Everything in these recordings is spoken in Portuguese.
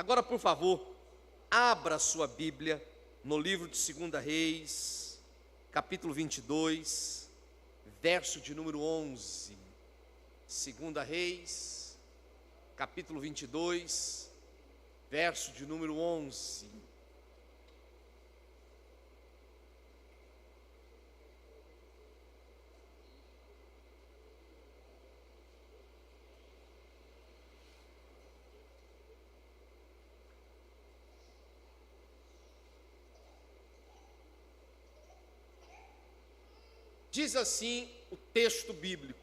Agora, por favor, abra sua Bíblia no livro de 2 Reis, capítulo 22, verso de número 11. 2 Reis, capítulo 22, verso de número 11. Diz assim o texto bíblico: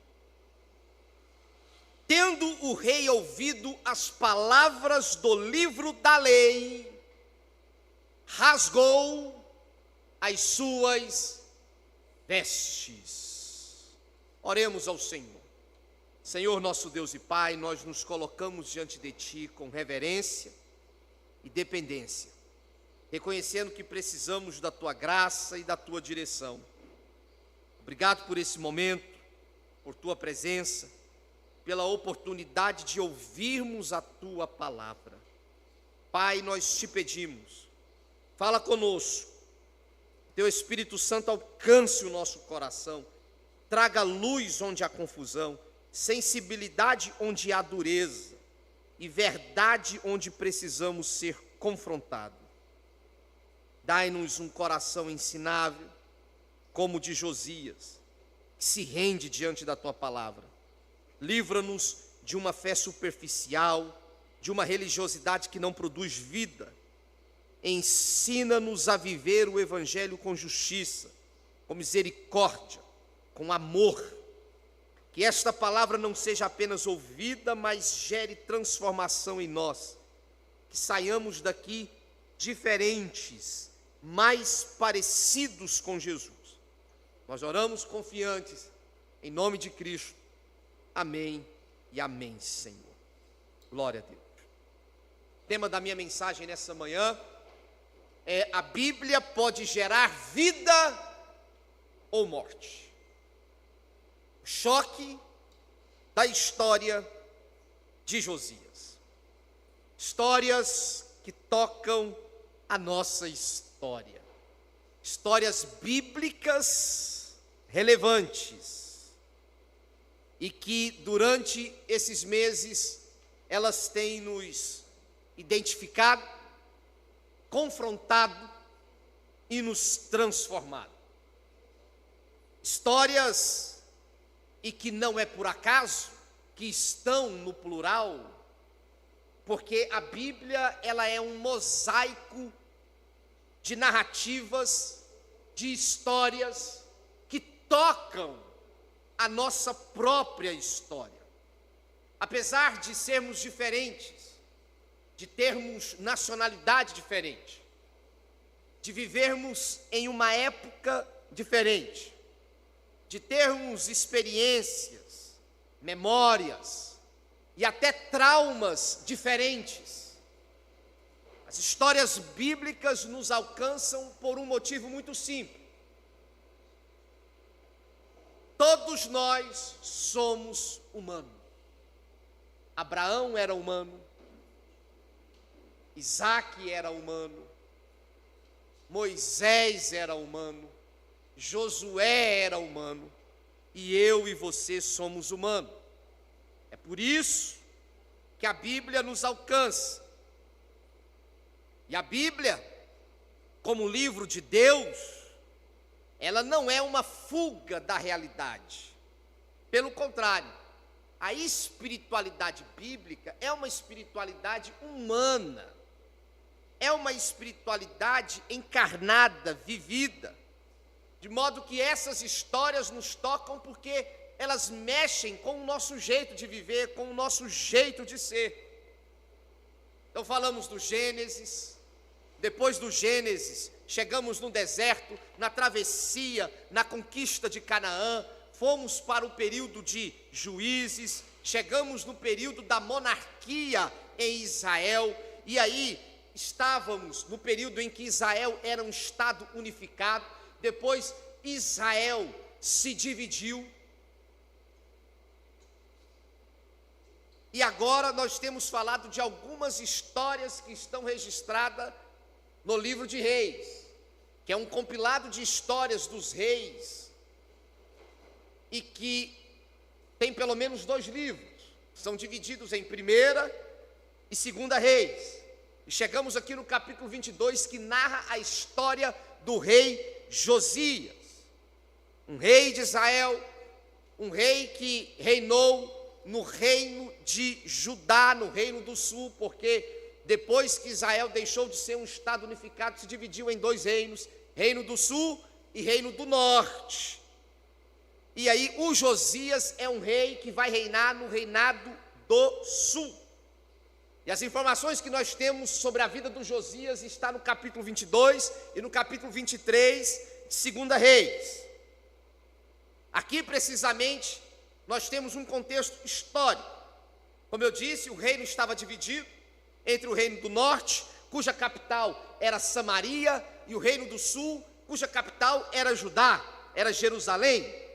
tendo o rei ouvido as palavras do livro da lei, rasgou as suas vestes. Oremos ao Senhor. Senhor nosso Deus e Pai, nós nos colocamos diante de Ti com reverência e dependência, reconhecendo que precisamos da Tua graça e da Tua direção. Obrigado por esse momento, por Tua presença, pela oportunidade de ouvirmos a Tua palavra. Pai, nós Te pedimos, fala conosco, Teu Espírito Santo alcance o nosso coração, traga luz onde há confusão, sensibilidade onde há dureza e verdade onde precisamos ser confrontados. Dai-nos um coração ensinável, como o de Josias, que se rende diante da Tua palavra. Livra-nos de uma fé superficial, de uma religiosidade que não produz vida. Ensina-nos a viver o Evangelho com justiça, com misericórdia, com amor. Que esta palavra não seja apenas ouvida, mas gere transformação em nós. Que saiamos daqui diferentes, mais parecidos com Jesus. Nós oramos confiantes, em nome de Cristo. Amém e amém, Senhor. Glória a Deus. O tema da minha mensagem nessa manhã é: a Bíblia pode gerar vida ou morte. O choque da história de Josias. Histórias que tocam a nossa história. Histórias bíblicas relevantes e que durante esses meses elas têm nos identificado, confrontado e nos transformado. Histórias e que não é por acaso que estão no plural, porque a Bíblia ela é um mosaico de narrativas, de histórias que tocam a nossa própria história. Apesar de sermos diferentes, de termos nacionalidade diferente, de vivermos em uma época diferente, de termos experiências, memórias e até traumas diferentes, as histórias bíblicas nos alcançam por um motivo muito simples. Todos nós somos humanos. Abraão era humano, Isaac era humano, Moisés era humano, Josué era humano, e eu e você somos humanos. É por isso que a Bíblia nos alcança. E a Bíblia, como livro de Deus, ela não é uma fuga da realidade. Pelo contrário, a espiritualidade bíblica é uma espiritualidade humana. É uma espiritualidade encarnada, vivida. De modo que essas histórias nos tocam porque elas mexem com o nosso jeito de viver, com o nosso jeito de ser. Então falamos do Gênesis, depois do Gênesis, chegamos no deserto, na travessia, na conquista de Canaã, fomos para o período de Juízes, chegamos no período da monarquia em Israel, e aí estávamos no período em que Israel era um estado unificado. Depois Israel se dividiu, E agora nós temos falado de algumas histórias que estão registradas no livro de Reis, que é um compilado de histórias dos reis, e que tem pelo menos 2 livros, são divididos em Primeira e Segunda Reis. E chegamos aqui no capítulo 22, que narra a história do rei Josias, um rei de Israel, um rei que reinou no reino de Judá, no reino do sul, porque depois que Israel deixou de ser um estado unificado, se dividiu em 2 reinos, reino do sul e reino do norte. E aí o Josias é um rei que vai reinar no reinado do sul. E as informações que nós temos sobre a vida do Josias está no capítulo 22 e no capítulo 23 de Segunda Reis. Aqui precisamente nós temos um contexto histórico. Como eu disse, o reino estava dividido entre o reino do norte, cuja capital era Samaria, e o reino do sul, cuja capital era Judá, era Jerusalém.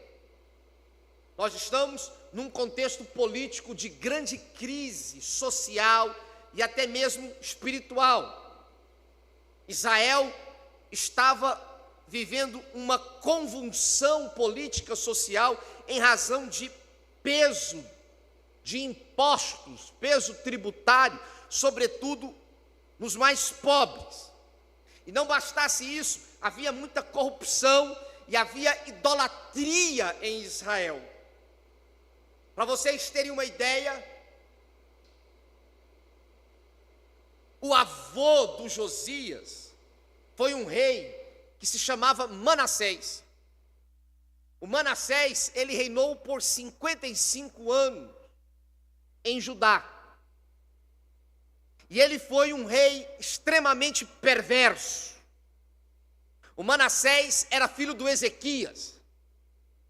Nós estamos num contexto político de grande crise social e até mesmo espiritual. Israel estava vivendo uma convulsão política social em razão de peso de impostos, peso tributário, sobretudo nos mais pobres. E não bastasse isso, havia muita corrupção e havia idolatria em Israel. Para vocês terem uma ideia, o avô do Josias foi um rei que se chamava Manassés. O Manassés, ele reinou por 55 anos em Judá. E ele foi um rei extremamente perverso. O Manassés era filho do Ezequias.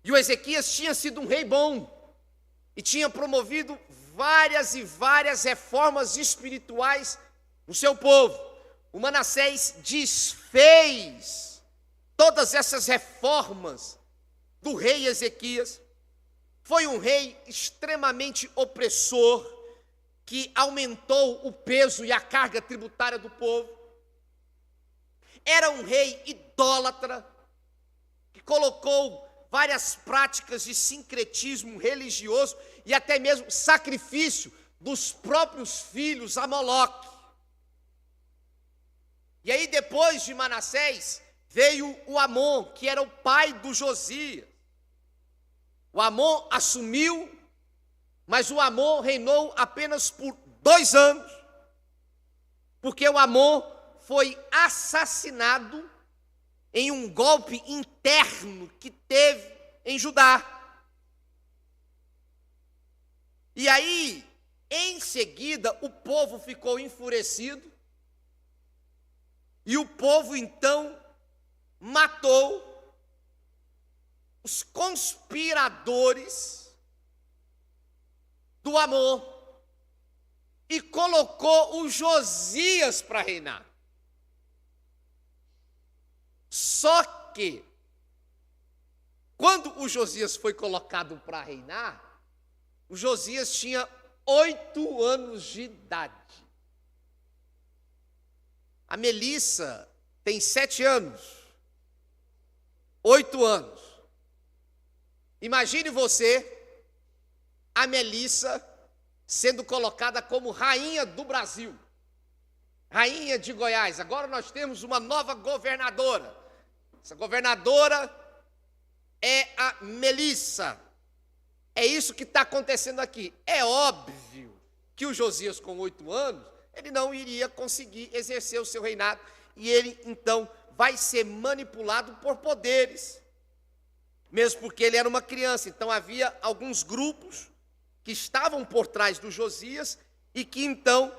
E o Ezequias tinha sido um rei bom. E tinha promovido várias e várias reformas espirituais no seu povo. O Manassés desfez todas essas reformas do rei Ezequias. Foi um rei extremamente opressor, que aumentou o peso e a carga tributária do povo. Era um rei idólatra, que colocou várias práticas de sincretismo religioso e até mesmo sacrifício dos próprios filhos a Moloque. E aí depois de Manassés veio o Amon, que era o pai do Josias. O Amon assumiu, mas o Amon reinou apenas por 2 anos, porque o Amon foi assassinado em um golpe interno que teve em Judá. E aí, em seguida, o povo ficou enfurecido, e o povo então matou os conspiradores do Amon e colocou o Josias para reinar. Só que, quando o Josias foi colocado para reinar, o Josias tinha 8 anos de idade. A Melissa tem 7 anos, 8 anos. Imagine você, a Melissa, sendo colocada como rainha do Brasil, rainha de Goiás. Agora nós temos uma nova governadora. Essa governadora é a Melissa. É isso que está acontecendo aqui. É óbvio que o Josias, com 8 anos, ele não iria conseguir exercer o seu reinado, e ele, então, vai ser manipulado por poderes, mesmo porque ele era uma criança. Então, havia alguns grupos que estavam por trás do Josias e que, então,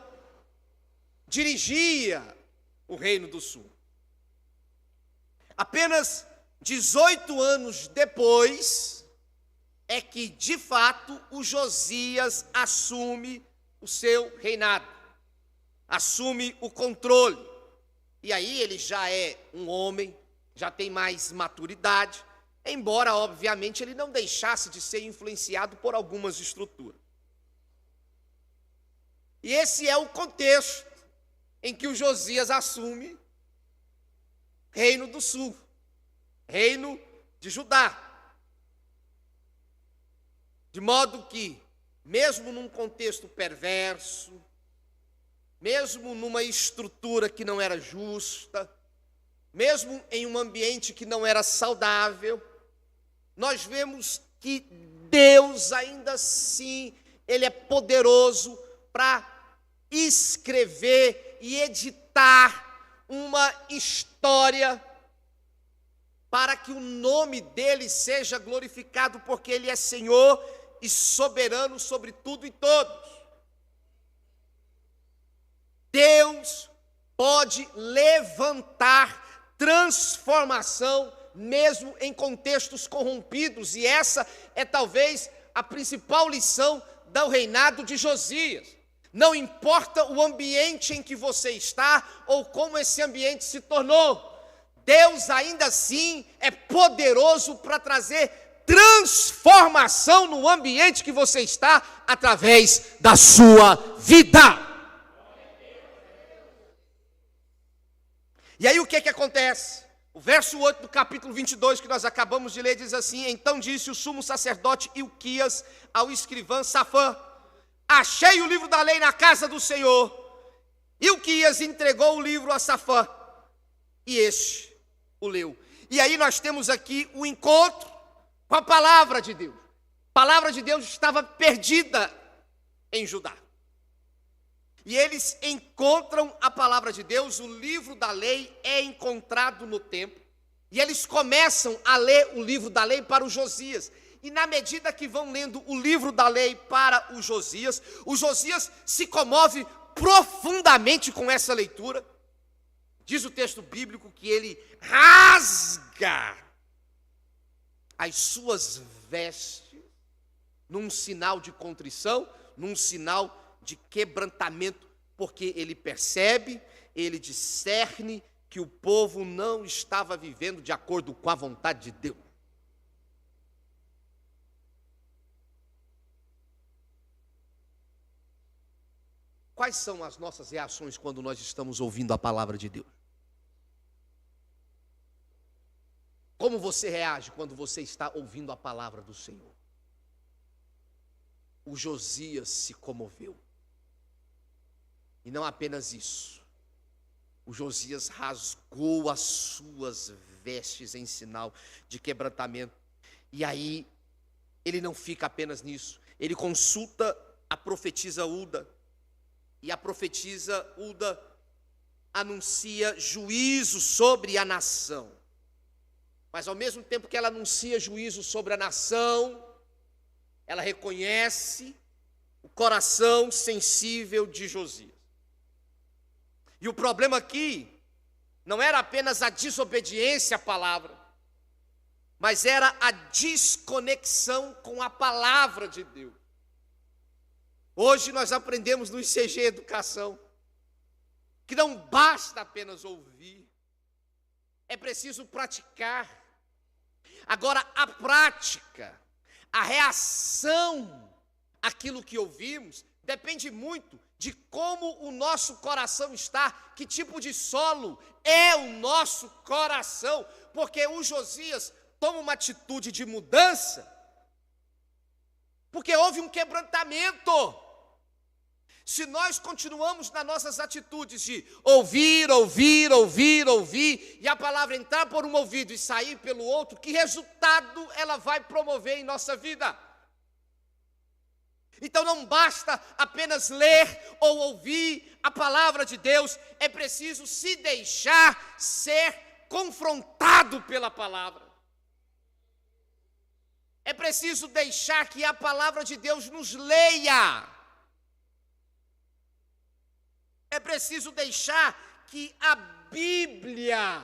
dirigia o Reino do Sul. Apenas 18 anos depois é que, de fato, o Josias assume o seu reinado, assume o controle. E aí ele já é um homem, já tem mais maturidade, embora, obviamente, ele não deixasse de ser influenciado por algumas estruturas. E esse é o contexto em que o Josias assume Reino do Sul, Reino de Judá. De modo que, mesmo num contexto perverso, mesmo numa estrutura que não era justa, mesmo em um ambiente que não era saudável, nós vemos que Deus ainda assim, Ele é poderoso para escrever e editar uma história para que o nome dele seja glorificado, porque ele é Senhor e soberano sobre tudo e todos. Deus pode levantar transformação mesmo em contextos corrompidos, e essa é talvez a principal lição do reinado de Josias. Não importa o ambiente em que você está ou como esse ambiente se tornou, Deus ainda assim é poderoso para trazer transformação no ambiente que você está através da sua vida. E aí o que acontece? O verso 8 do capítulo 22 que nós acabamos de ler diz assim: então disse o sumo sacerdote Ilquias ao escrivão Safã: achei o livro da lei na casa do Senhor. Ilquias entregou o livro a Safã, e este o leu. E aí nós temos aqui o encontro com a palavra de Deus. A palavra de Deus estava perdida em Judá. E eles encontram a palavra de Deus, o livro da lei é encontrado no templo. E eles começam a ler o livro da lei para o Josias. E na medida que vão lendo o livro da lei para o Josias se comove profundamente com essa leitura. Diz o texto bíblico que ele rasga as suas vestes num sinal de contrição, num sinal de quebrantamento, porque ele percebe, ele discerne que o povo não estava vivendo de acordo com a vontade de Deus. Quais são as nossas reações quando nós estamos ouvindo a palavra de Deus? Como você reage quando você está ouvindo a palavra do Senhor? O Josias se comoveu. E não apenas isso. O Josias rasgou as suas vestes em sinal de quebrantamento. E aí, ele não fica apenas nisso. Ele consulta a profetisa Hulda. E a profetisa Hulda anuncia juízo sobre a nação. Mas ao mesmo tempo que ela anuncia juízo sobre a nação, ela reconhece o coração sensível de Josias. E o problema aqui não era apenas a desobediência à palavra, mas era a desconexão com a palavra de Deus. Hoje nós aprendemos no ICG Educação que não basta apenas ouvir, é preciso praticar. Agora, a prática, a reação àquilo que ouvimos, depende muito de como o nosso coração está, que tipo de solo é o nosso coração, porque o Josias toma uma atitude de mudança, porque houve um quebrantamento. Se nós continuamos nas nossas atitudes de ouvir, e a palavra entrar por um ouvido e sair pelo outro, que resultado ela vai promover em nossa vida? Então não basta apenas ler ou ouvir a palavra de Deus, é preciso se deixar ser confrontado pela palavra. É preciso deixar que a palavra de Deus nos leia. É preciso deixar que a Bíblia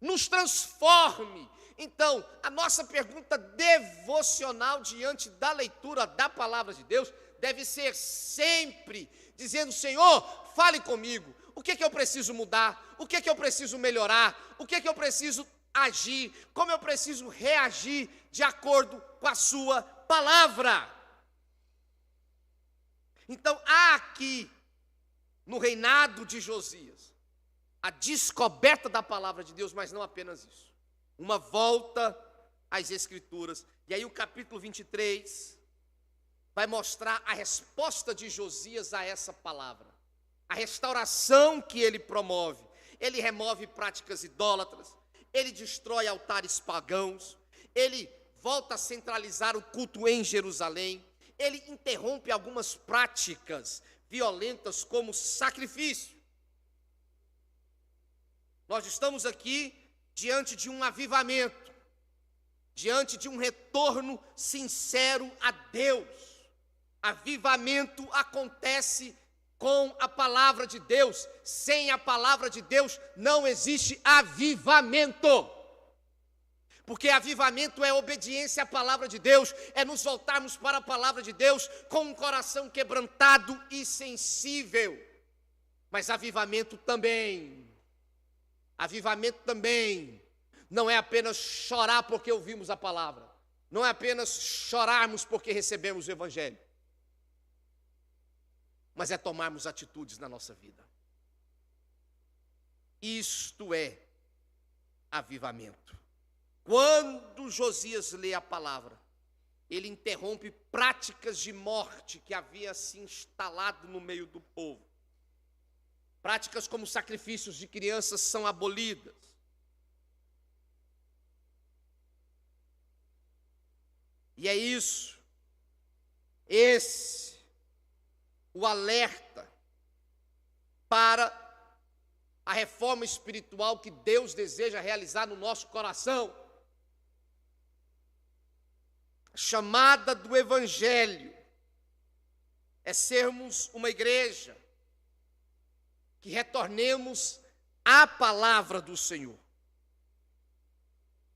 nos transforme. Então, a nossa pergunta devocional diante da leitura da palavra de Deus deve ser sempre dizendo: Senhor, fale comigo. O que eu preciso mudar? O que eu preciso melhorar? O que eu preciso agir? Como eu preciso reagir de acordo com a sua palavra? Então, há aqui no reinado de Josias, a descoberta da palavra de Deus, mas não apenas isso. Uma volta às Escrituras. E aí o capítulo 23 vai mostrar a resposta de Josias a essa palavra. A restauração que ele promove. Ele remove práticas idólatras, ele destrói altares pagãos, ele volta a centralizar o culto em Jerusalém, ele interrompe algumas práticas violentas como sacrifício. Nós estamos aqui diante de um avivamento, diante de um retorno sincero a Deus. Avivamento acontece com a palavra de Deus. Sem a palavra de Deus não existe avivamento. Porque avivamento é obediência à palavra de Deus, é nos voltarmos para a palavra de Deus com um coração quebrantado e sensível. Mas avivamento também não é apenas chorar porque ouvimos a palavra, não é apenas chorarmos porque recebemos o Evangelho, mas é tomarmos atitudes na nossa vida. Isto é avivamento. Quando Josias lê a palavra, ele interrompe práticas de morte que havia se instalado no meio do povo. Práticas como sacrifícios de crianças são abolidas. E é isso, o alerta para a reforma espiritual que Deus deseja realizar no nosso coração. A chamada do Evangelho é sermos uma igreja que retornemos à palavra do Senhor.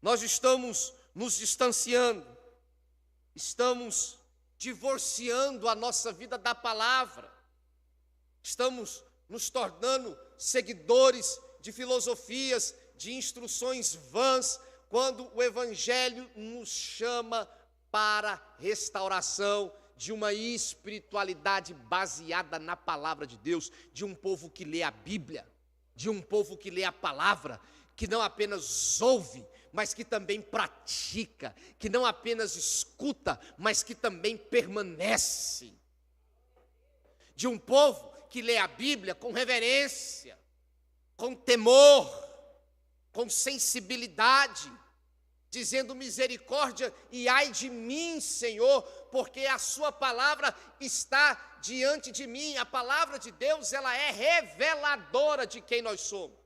Nós estamos nos distanciando, estamos divorciando a nossa vida da palavra, estamos nos tornando seguidores de filosofias, de instruções vãs, quando o Evangelho nos chama para restauração de uma espiritualidade baseada na palavra de Deus, de um povo que lê a Bíblia, de um povo que lê a palavra, que não apenas ouve, mas que também pratica, que não apenas escuta, mas que também permanece. De um povo que lê a Bíblia com reverência, com temor, com sensibilidade, dizendo misericórdia e ai de mim, Senhor, porque a sua palavra está diante de mim. A palavra de Deus, ela é reveladora de quem nós somos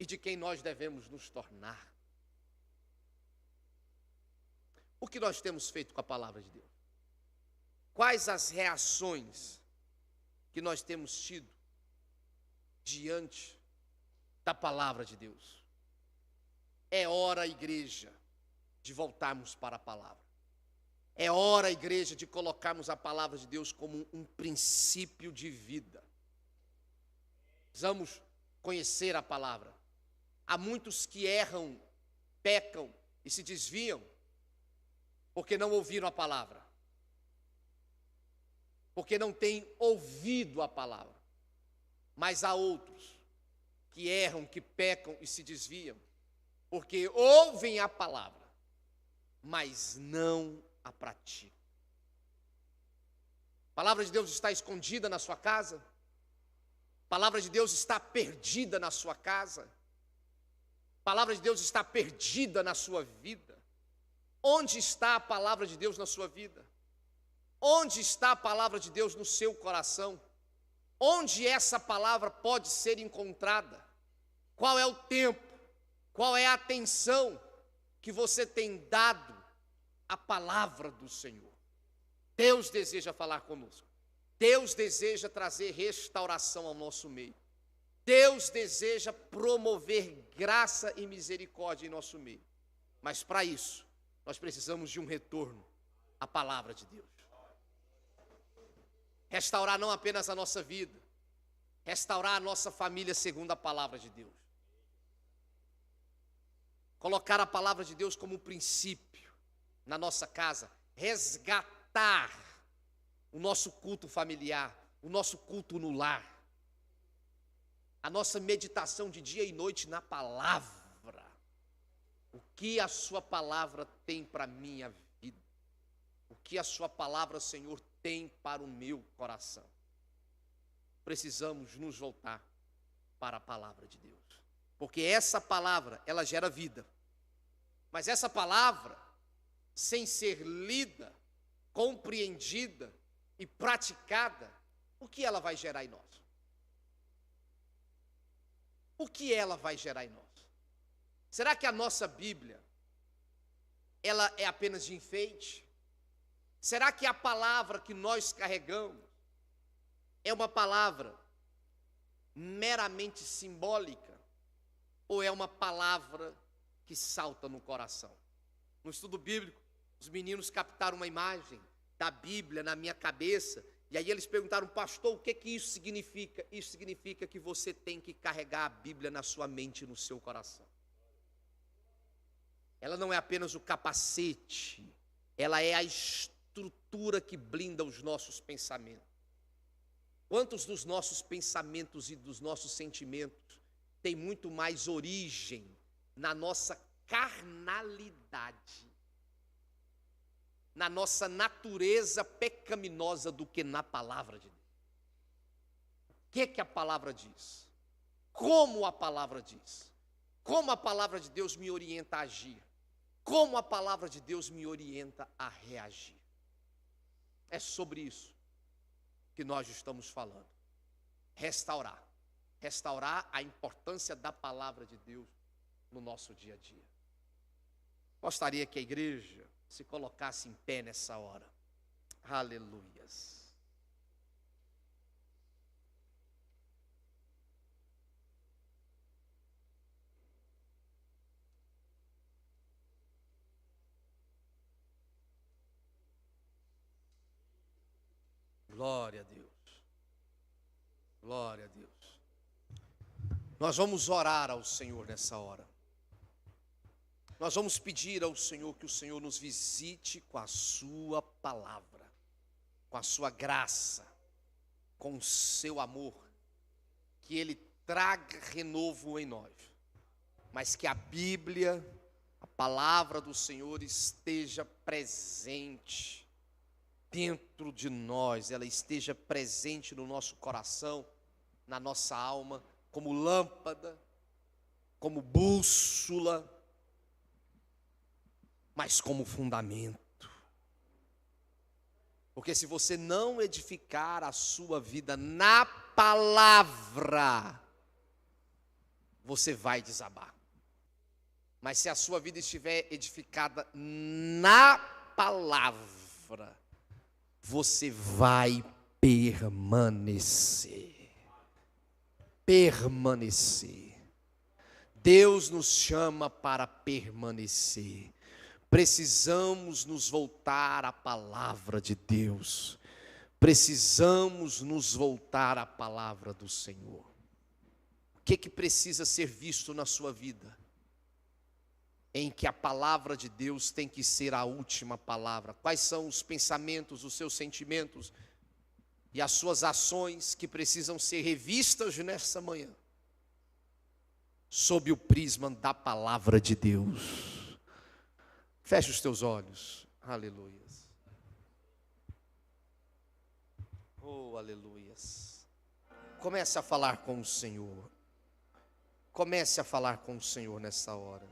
e de quem nós devemos nos tornar. O que nós temos feito com a palavra de Deus? Quais as reações que nós temos tido diante da palavra de Deus? É hora, igreja, de voltarmos para a palavra. É hora, igreja, de colocarmos a palavra de Deus como um princípio de vida. Precisamos conhecer a palavra. Há muitos que erram, pecam e se desviam porque não ouviram a palavra, porque não têm ouvido a palavra. Mas há outros que erram, que pecam e se desviam porque ouvem a palavra, mas não a praticam. A palavra de Deus está escondida na sua casa? A palavra de Deus está perdida na sua casa? A palavra de Deus está perdida na sua vida? Onde está a palavra de Deus na sua vida? Onde está a palavra de Deus no seu coração? Onde essa palavra pode ser encontrada? Qual é o tempo? Qual é a atenção que você tem dado à palavra do Senhor? Deus deseja falar conosco. Deus deseja trazer restauração ao nosso meio. Deus deseja promover graça e misericórdia em nosso meio. Mas para isso, nós precisamos de um retorno à palavra de Deus. Restaurar não apenas a nossa vida, restaurar a nossa família segundo a palavra de Deus. Colocar a palavra de Deus como princípio na nossa casa, resgatar o nosso culto familiar, o nosso culto no lar, a nossa meditação de dia e noite na palavra. O que a sua palavra tem para a minha vida? O que a sua palavra, Senhor, tem para o meu coração? Precisamos nos voltar para a palavra de Deus, porque essa palavra, ela gera vida, mas essa palavra, sem ser lida, compreendida e praticada, o que ela vai gerar em nós? O que ela vai gerar em nós? Será que a nossa Bíblia, ela é apenas de enfeite? Será que a palavra que nós carregamos é uma palavra meramente simbólica? Ou é uma palavra que salta no coração? No estudo bíblico, os meninos captaram uma imagem da Bíblia na minha cabeça, e aí eles perguntaram: pastor, o que isso significa? Isso significa que você tem que carregar a Bíblia na sua mente e no seu coração. Ela não é apenas o capacete, ela é a estrutura que blinda os nossos pensamentos. Quantos dos nossos pensamentos e dos nossos sentimentos têm muito mais origem na nossa carnalidade, na nossa natureza pecaminosa, do que na palavra de Deus? O que a palavra diz? Como a palavra diz? Como a palavra de Deus me orienta a agir? Como a palavra de Deus me orienta a reagir? É sobre isso que nós estamos falando. Restaurar a importância da palavra de Deus no nosso dia a dia. Gostaria que a igreja se colocasse em pé nessa hora. Aleluias. Glória a Deus. Glória a Deus. Nós vamos orar ao Senhor nessa hora. Nós vamos pedir ao Senhor que o Senhor nos visite com a sua palavra, com a sua graça, com o seu amor, que Ele traga renovo em nós, mas que a Bíblia, a palavra do Senhor, esteja presente dentro de nós, ela esteja presente no nosso coração, na nossa alma, como lâmpada, como bússola, mas como fundamento. Porque se você não edificar a sua vida na palavra, você vai desabar. Mas se a sua vida estiver edificada na palavra, você vai permanecer. Permanecer. Deus nos chama para permanecer. Precisamos nos voltar à palavra de Deus. Precisamos nos voltar à palavra do Senhor. O que precisa ser visto na sua vida? Em que a palavra de Deus tem que ser a última palavra. Quais são os pensamentos, os seus sentimentos e as suas ações que precisam ser revistas nessa manhã, sob o prisma da palavra de Deus? Feche os teus olhos. Aleluias. Oh, aleluias. Comece a falar com o Senhor. Comece a falar com o Senhor nessa hora.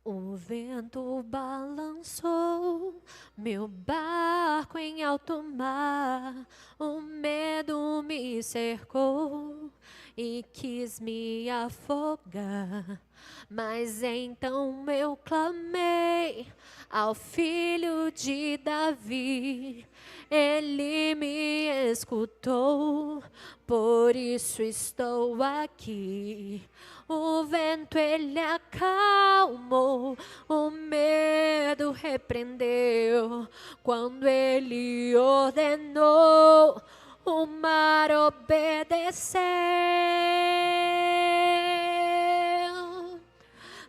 O vento balançou meu barco em alto mar, o medo me cercou e quis me afogar. Mas então eu clamei ao Filho de Davi, ele me escutou, por isso estou aqui. O vento ele acalmou, o medo repreendeu, quando ele ordenou, o mar obedeceu.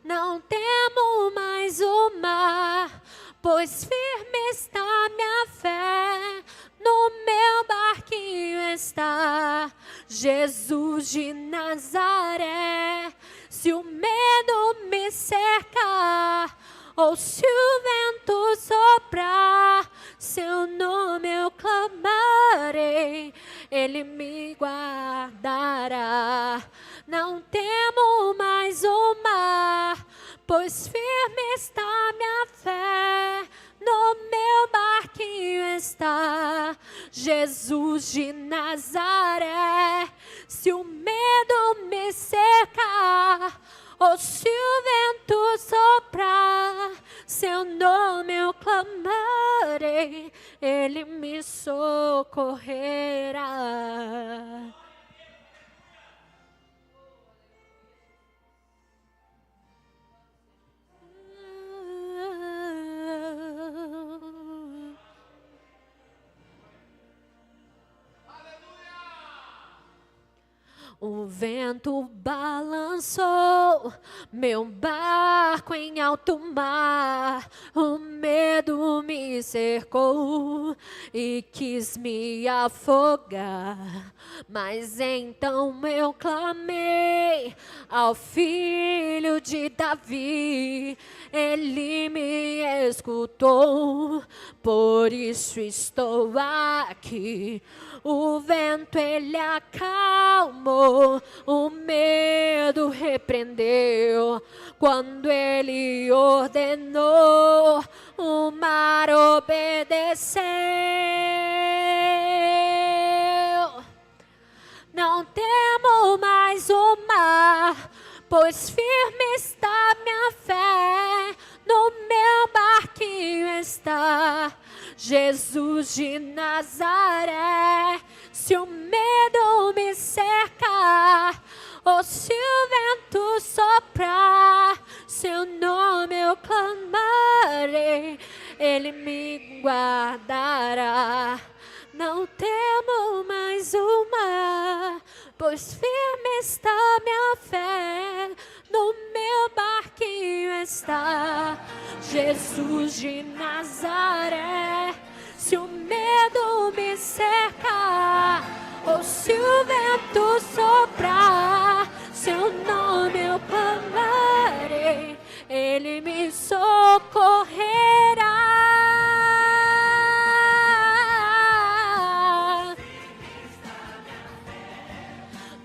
Não temo mais o mar, pois firme está minha fé. No meu barquinho está Jesus de Nazaré. Se o medo me cercar, ou se o vento soprar, seu nome eu clamarei, Ele me guardará. Não temo mais o mar, pois firme está minha fé. No meu barquinho está Jesus de Nazaré. Se o medo me cercar, ou se o vento soprar, seu nome eu clamarei, Ele me socorrerá. O vento balançou meu barco em alto mar, o medo me cercou e quis me afogar. Mas então eu clamei ao Filho de Davi, Ele me escutou, por isso estou aqui. O vento ele acalmou, o medo repreendeu. Quando ele ordenou, o mar obedeceu. Não temo mais o mar, pois firme está minha fé. No meu barquinho está Jesus de Nazaré. Se o medo me cercar, ou se o vento soprar, seu nome eu clamarei, Ele me guardará. Não temo mais o mar, pois firme está minha fé. No meu barquinho está Jesus de Nazaré. Se o medo me cercar, ou se o vento soprar, seu nome eu clamarei, Ele me socorrerá.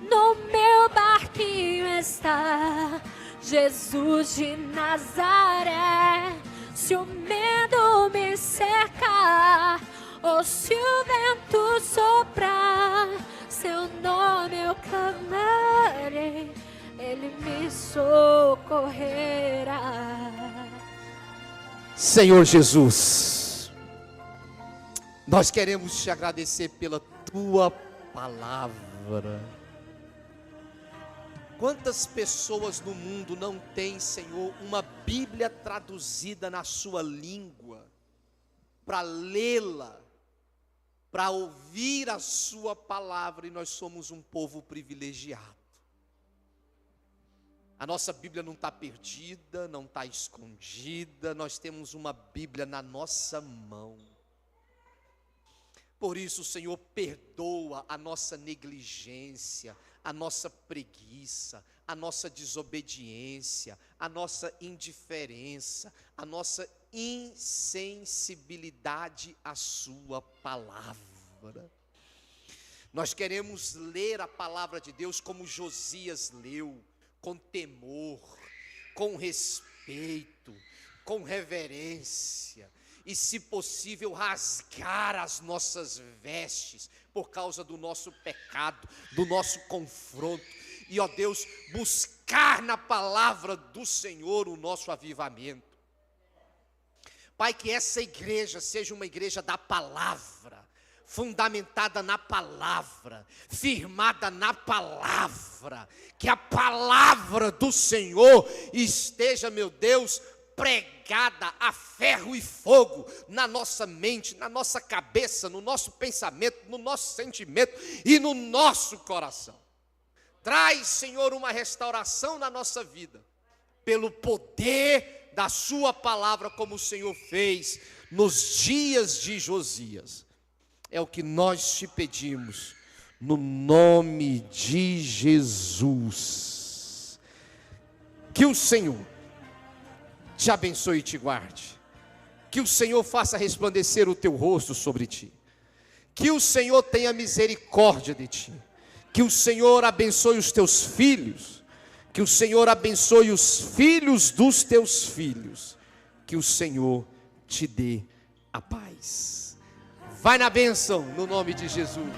No meu barquinho está Jesus de Nazaré. Se o medo me cercar, ou se o vento soprar, seu nome eu clamarei, Ele me socorrerá. Senhor Jesus, nós queremos te agradecer pela tua palavra. Quantas pessoas no mundo não têm, Senhor, uma Bíblia traduzida na sua língua, para lê-la, para ouvir a sua palavra, e nós somos um povo privilegiado. A nossa Bíblia não está perdida, não está escondida, nós temos uma Bíblia na nossa mão. Por isso, Senhor, perdoa a nossa negligência, a nossa preguiça, a nossa desobediência, a nossa indiferença, a nossa insensibilidade à sua palavra. Nós queremos ler a palavra de Deus como Josias leu, com temor, com respeito, com reverência, e se possível rasgar as nossas vestes por causa do nosso pecado, do nosso confronto, e ó Deus, buscar na palavra do Senhor o nosso avivamento. Pai, que essa igreja seja uma igreja da palavra, fundamentada na palavra, firmada na palavra, que a palavra do Senhor esteja, meu Deus, pregada a ferro e fogo na nossa mente, na nossa cabeça, no nosso pensamento, no nosso sentimento e no nosso coração. Traz, Senhor, uma restauração na nossa vida, pelo poder da sua palavra, como o Senhor fez nos dias de Josias. É o que nós te pedimos, no nome de Jesus. Que o Senhor te abençoe e te guarde. Que o Senhor faça resplandecer o teu rosto sobre ti. Que o Senhor tenha misericórdia de ti. Que o Senhor abençoe os teus filhos. Que o Senhor abençoe os filhos dos teus filhos. Que o Senhor te dê a paz. Vai na bênção, no nome de Jesus.